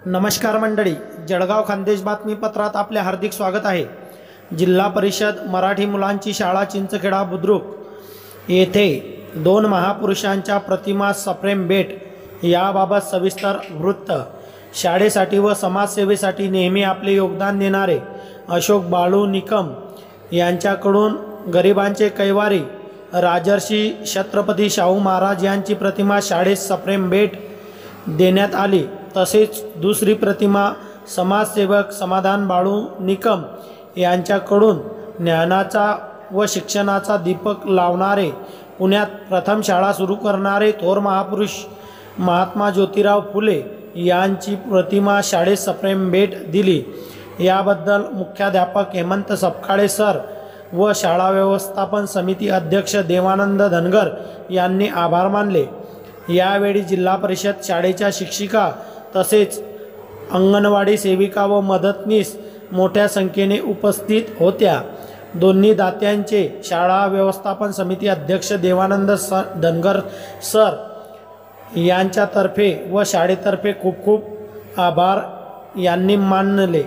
नमस्कार मंडळी, जळगाव खानदेश बातमीपत्रात आपले हार्दिक स्वागत आहे। जिल्हा परिषद मराठी मुलांची शाळा चिंचखेडा बुद्रुक येथे 2 महापुरुषांच्या प्रतिमा सप्रेम भेट याबाबत सविस्तर वृत्त। शाळेसाठी व समाजसेवेसाठी नेहमी आपले योगदान देणारे अशोक बाळू निकम यांच्याकडून गरिबांचे कैवारी राजर्षी छत्रपती शाहू महाराज यांची प्रतिमा शाळेत सप्रेम भेट देण्यात आली। तसेच दुसरी प्रतिमा समाजसेवक समाधान बाळू निकम यांच्याकडून ज्ञानाचा व शिक्षणाचा दीपक लावणारे पुण्यात प्रथम शाळा सुरू करणारे थोर महापुरुष महात्मा ज्योतिराव फुले यांची प्रतिमा शाळेत सप्रेम भेट दिली। याबद्दल मुख्याध्यापक हेमंत सपकाळे सर व शाळा व्यवस्थापन समिती अध्यक्ष देवानंद धनगर यांनी आभार मानले। यावेळी जिल्हा परिषद शाळेच्या शिक्षिका तसेच अंगणवाडी सेविका व मदतनीस मोठ्या संख्येने उपस्थित होत्या। दोन्ही दात्यांचे शाळा व्यवस्थापन समिती अध्यक्ष देवानंद धनगर सर यांच्यातर्फे व शाळेतर्फे खूप खूप आभार यांनी मानले।